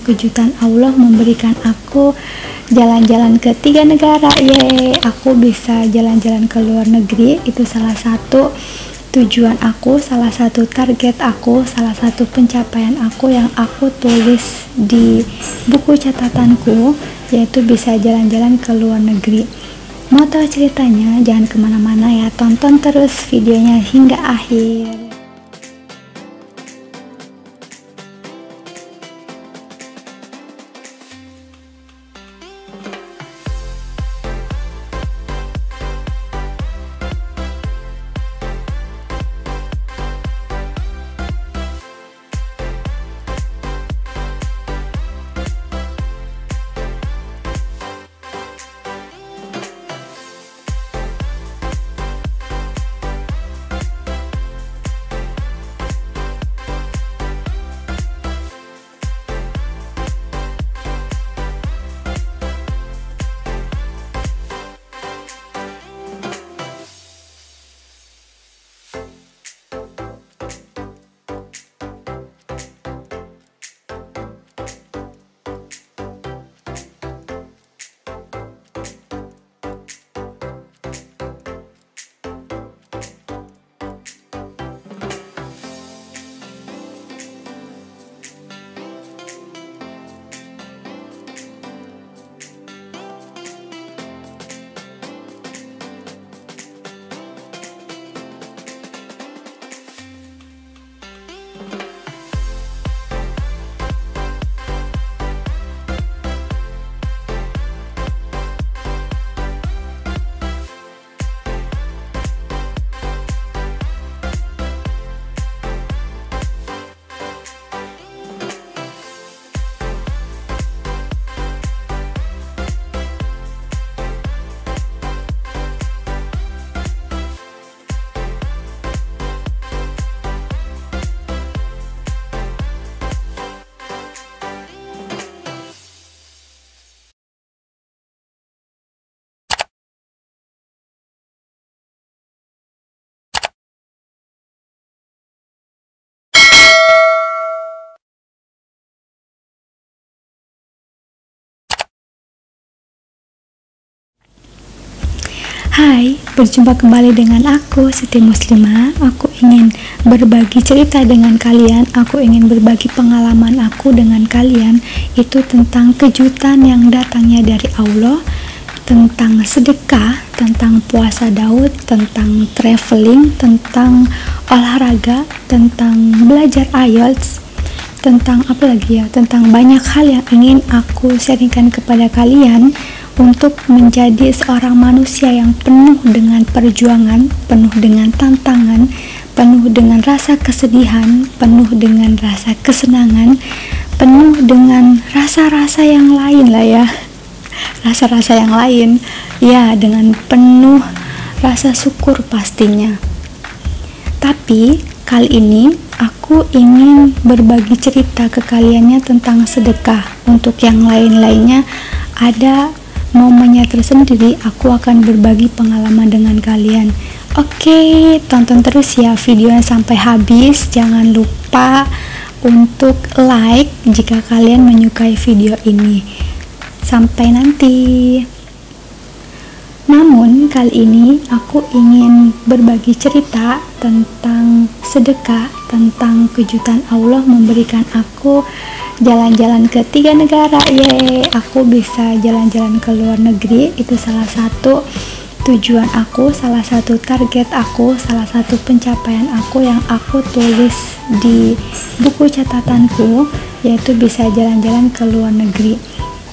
Kejutan Allah memberikan aku jalan-jalan ke 3 negara. Yeay, aku bisa jalan-jalan ke luar negeri. Itu salah satu tujuan aku, salah satu target aku, salah satu pencapaian aku yang aku tulis di buku catatanku, yaitu bisa jalan-jalan ke luar negeri. Mau tahu ceritanya? Jangan kemana-mana ya, tonton terus videonya hingga akhir. Hai, berjumpa kembali dengan aku, Siti Muslimah. Aku ingin berbagi cerita dengan kalian. Aku ingin berbagi pengalaman aku dengan kalian. Itu tentang kejutan yang datangnya dari Allah, tentang sedekah, tentang puasa Daud, tentang traveling, tentang olahraga, tentang belajar IELTS, tentang apa lagi ya, tentang banyak hal yang ingin aku sharingkan kepada kalian untuk menjadi seorang manusia yang penuh dengan perjuangan, penuh dengan tantangan, penuh dengan rasa kesedihan, penuh dengan rasa kesenangan, penuh dengan rasa-rasa yang lain lah ya, rasa-rasa yang lain ya, dengan penuh rasa syukur pastinya. Tapi kali ini aku ingin berbagi cerita ke kaliannya tentang sedekah. Untuk yang lain-lainnya ada momennya tersendiri, aku akan berbagi pengalaman dengan kalian. Oke, tonton terus ya videonya sampai habis. Jangan lupa untuk like jika kalian menyukai video ini. Sampai nanti. Namun kali ini aku ingin berbagi cerita tentang sedekah, tentang kejutan Allah memberikan aku jalan-jalan ke 3 negara. Yeay, aku bisa jalan-jalan ke luar negeri. Itu salah satu tujuan aku, salah satu target aku, salah satu pencapaian aku yang aku tulis di buku catatanku, yaitu bisa jalan-jalan ke luar negeri.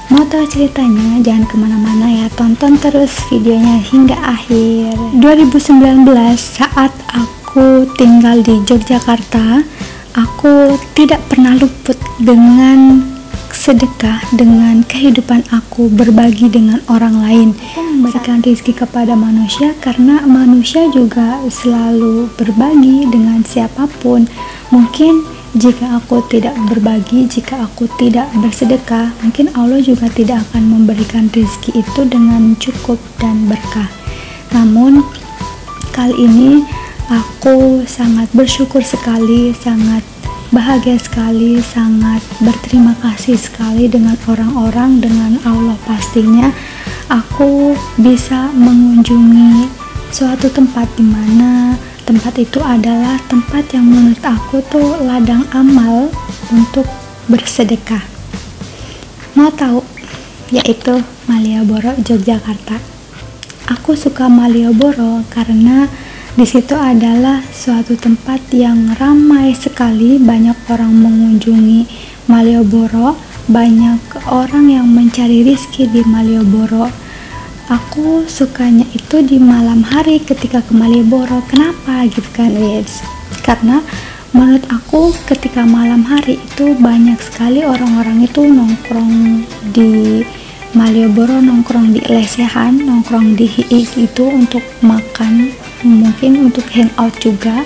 Mau tahu ceritanya? Jangan kemana-mana ya, tonton terus videonya hingga akhir. 2019 saat aku tinggal di Yogyakarta, aku tidak pernah luput dengan sedekah, dengan kehidupan aku berbagi dengan orang lain, memberikan rezeki kepada manusia, karena manusia juga selalu berbagi dengan siapapun. Mungkin jika aku tidak berbagi, jika aku tidak bersedekah, mungkin Allah juga tidak akan memberikan rezeki itu dengan cukup dan berkah. Namun kali ini aku sangat bersyukur sekali, sangat bahagia sekali, sangat berterima kasih sekali dengan orang-orang, dengan Allah pastinya. Aku bisa mengunjungi suatu tempat di mana tempat itu adalah tempat yang menurut aku tuh ladang amal untuk bersedekah. Mau tahu? Yaitu Malioboro, Yogyakarta. Aku suka Malioboro karena di situ adalah suatu tempat yang ramai sekali, banyak orang mengunjungi Malioboro, banyak orang yang mencari rizki di Malioboro. Aku sukanya itu di malam hari ketika ke Malioboro. Kenapa gitu kan? Yes. Karena menurut aku ketika malam hari itu banyak sekali orang-orang itu nongkrong di Malioboro, nongkrong di lesehan, nongkrong di hiik itu untuk makan, mungkin untuk hangout juga.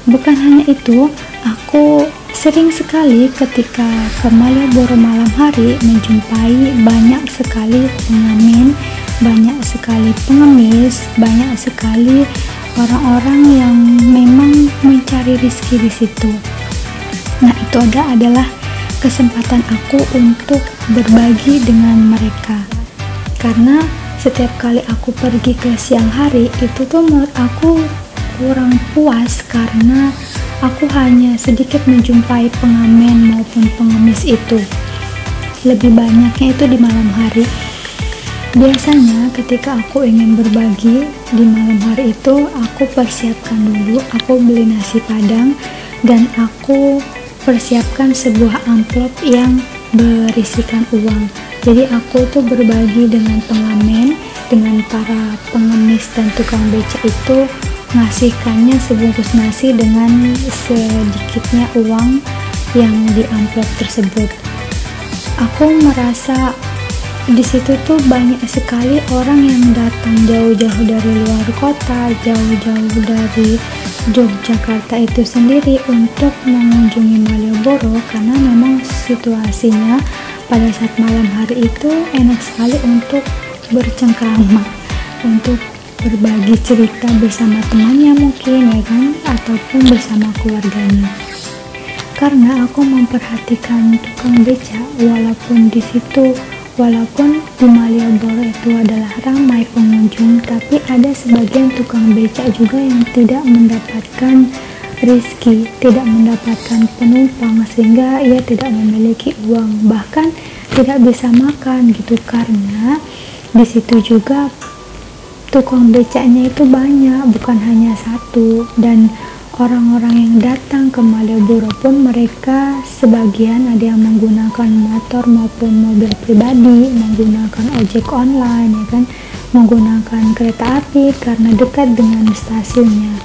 Bukan hanya itu, aku sering sekali ketika ke Malioboro malam hari menjumpai banyak sekali pengamen, banyak sekali pengemis, banyak sekali orang-orang yang memang mencari rezeki di situ. Nah, itu adalah kesempatan aku untuk berbagi dengan mereka, karena setiap kali aku pergi ke siang hari itu tuh menurut aku kurang puas karena aku hanya sedikit menjumpai pengamen maupun pengemis itu. Lebih banyaknya itu di malam hari. Biasanya ketika aku ingin berbagi di malam hari itu, aku persiapkan dulu, aku beli nasi padang dan aku persiapkan sebuah amplop yang berisikan uang. Jadi aku tuh berbagi dengan pengamen, dengan para pengemis dan tukang beca itu, ngasihkannya sebungkus nasi dengan sedikitnya uang yang di amplop tersebut. Aku merasa di situ tuh banyak sekali orang yang datang jauh-jauh dari luar kota, jauh-jauh dari Yogyakarta itu sendiri untuk mengunjungi Malioboro, karena memang situasinya pada saat malam hari itu enak sekali untuk bercengkrama, untuk berbagi cerita bersama temannya mungkin, ya kan, ataupun bersama keluarganya. Karena aku memperhatikan tukang beca, walaupun di Malioboro itu adalah ramai pengunjung, tapi ada sebagian tukang beca juga yang tidak mendapatkan rezeki, tidak mendapatkan penumpang, sehingga ia tidak memiliki uang, bahkan tidak bisa makan gitu. Karena di situ juga tukang becanya itu banyak, bukan hanya satu, dan orang-orang yang datang ke Malioboro pun mereka sebagian ada yang menggunakan motor maupun mobil pribadi, menggunakan ojek online, ya kan, menggunakan kereta api karena dekat dengan stasiunnya.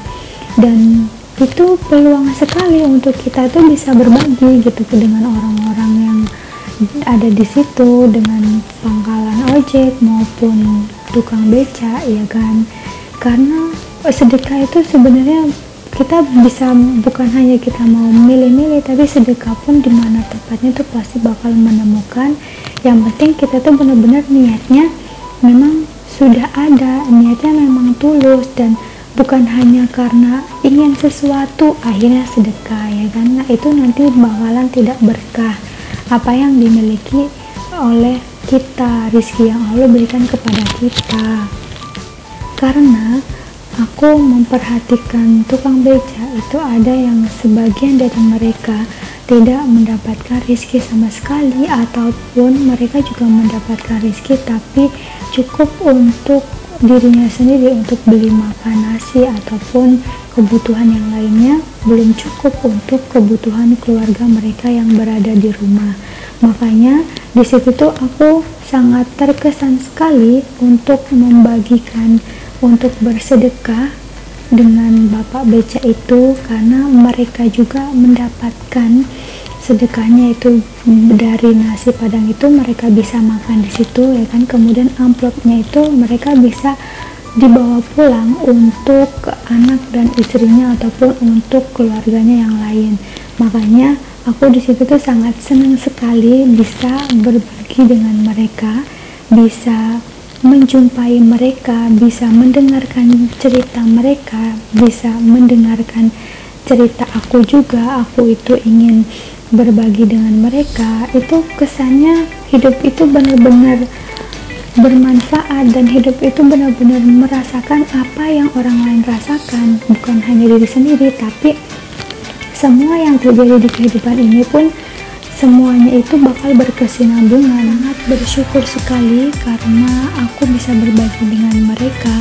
Dan itu peluang sekali untuk kita tuh bisa berbagi gitu dengan orang-orang yang ada di situ, dengan pangkalan ojek maupun tukang beca, ya kan. Karena sedekah itu sebenarnya kita bisa, bukan hanya kita mau milih-milih, tapi sedekah pun dimana tempatnya tuh pasti bakal menemukan. Yang penting kita tuh benar-benar niatnya memang sudah ada, niatnya memang tulus, dan bukan hanya karena ingin sesuatu akhirnya sedekah, ya kan. Nah, itu nanti bakalan tidak berkah apa yang dimiliki oleh kita, rezeki yang Allah berikan kepada kita. Karena aku memperhatikan tukang beca itu ada yang sebagian dari mereka tidak mendapatkan rezeki sama sekali, ataupun mereka juga mendapatkan rezeki tapi cukup untuk dirinya sendiri, untuk beli makan nasi ataupun kebutuhan yang lainnya, belum cukup untuk kebutuhan keluarga mereka yang berada di rumah. Makanya di situ tuh aku sangat terkesan sekali untuk membagikan, untuk bersedekah dengan bapak beca itu, karena mereka juga mendapatkan sedekahnya itu dari nasi padang itu, mereka bisa makan di situ, ya kan. Kemudian amplopnya itu mereka bisa dibawa pulang untuk anak dan istrinya ataupun untuk keluarganya yang lain. Makanya aku di situ tuh sangat senang sekali bisa berbagi dengan mereka, bisa menjumpai mereka, bisa mendengarkan cerita mereka, bisa mendengarkan cerita aku juga, aku itu ingin berbagi dengan mereka, itu kesannya hidup itu benar-benar bermanfaat dan hidup itu benar-benar merasakan apa yang orang lain rasakan, bukan hanya diri sendiri, tapi semua yang terjadi di kehidupan ini pun semuanya itu bakal berkesinambungan. Sangat bersyukur sekali karena aku bisa berbagi dengan mereka,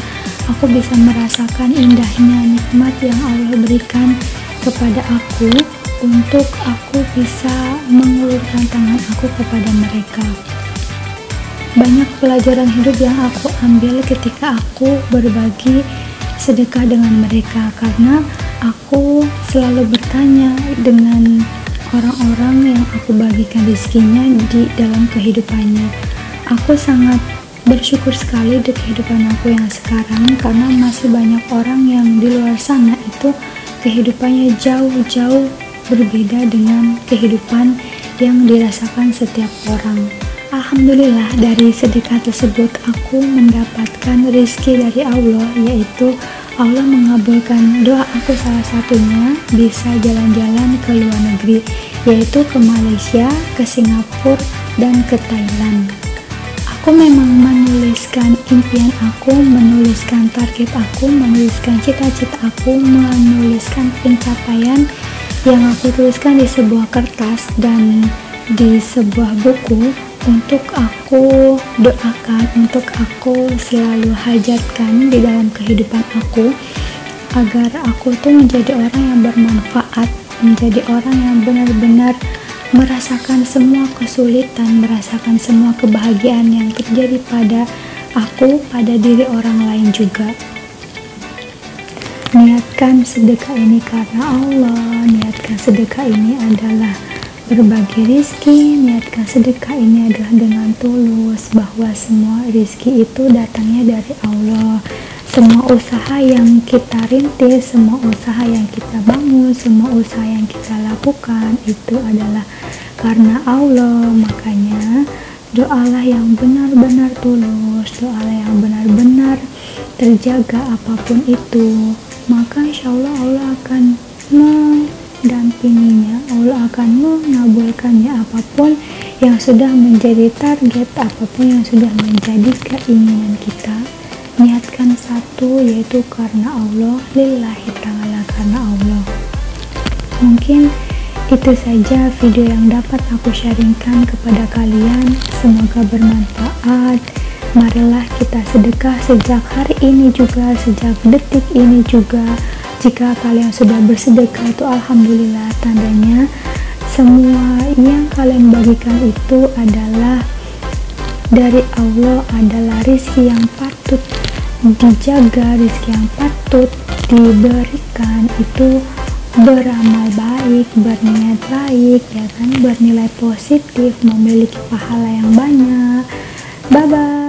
aku bisa merasakan indahnya nikmat yang Allah berikan kepada aku untuk aku bisa mengulurkan tangan aku kepada mereka. Banyak pelajaran hidup yang aku ambil ketika aku berbagi sedekah dengan mereka, karena aku selalu bertanya dengan orang-orang yang aku bagikan rezekinya di dalam kehidupannya. Aku sangat bersyukur sekali di kehidupan aku yang sekarang, karena masih banyak orang yang di luar sana itu kehidupannya jauh-jauh berbeda dengan kehidupan yang dirasakan setiap orang. Alhamdulillah, dari sedekah tersebut aku mendapatkan rezeki dari Allah, yaitu Allah mengabulkan doa aku, salah satunya bisa jalan-jalan ke luar negeri, yaitu ke Malaysia, ke Singapura, dan ke Thailand. Aku memang menuliskan impian aku, menuliskan target aku, menuliskan cita-cita aku, menuliskan pencapaian yang aku tuliskan di sebuah kertas dan di sebuah buku untuk aku doakan, untuk aku selalu hajatkan di dalam kehidupan aku, agar aku tuh menjadi orang yang bermanfaat, menjadi orang yang benar-benar merasakan semua kesulitan, merasakan semua kebahagiaan yang terjadi pada aku, pada diri orang lain juga. Niatkan sedekah ini karena Allah, niatkan sedekah ini adalah berbagi rizki, niatkan sedekah ini adalah dengan tulus, bahwa semua rizki itu datangnya dari Allah. Semua usaha yang kita rintis, semua usaha yang kita bangun, semua usaha yang kita lakukan itu adalah karena Allah. Makanya doalah yang benar-benar tulus, doalah yang benar-benar terjaga apapun itu, maka insya Allah Allah akan mendampinginya, Allah akan mengabulkannya. Apapun yang sudah menjadi target, apapun yang sudah menjadi keinginan kita, niatkan satu, yaitu karena Allah, lillahi ta'ala, karena Allah. Mungkin itu saja video yang dapat aku sharingkan kepada kalian, semoga bermanfaat. Marilah kita sedekah sejak hari ini juga, sejak detik ini juga. Jika kalian sudah bersedekah itu alhamdulillah, tandanya semua yang kalian bagikan itu adalah dari Allah, adalah rizki yang patut dijaga, rizki yang patut diberikan, itu beramal baik, berniat baik, ya kan, bernilai positif, memiliki pahala yang banyak. Bye bye.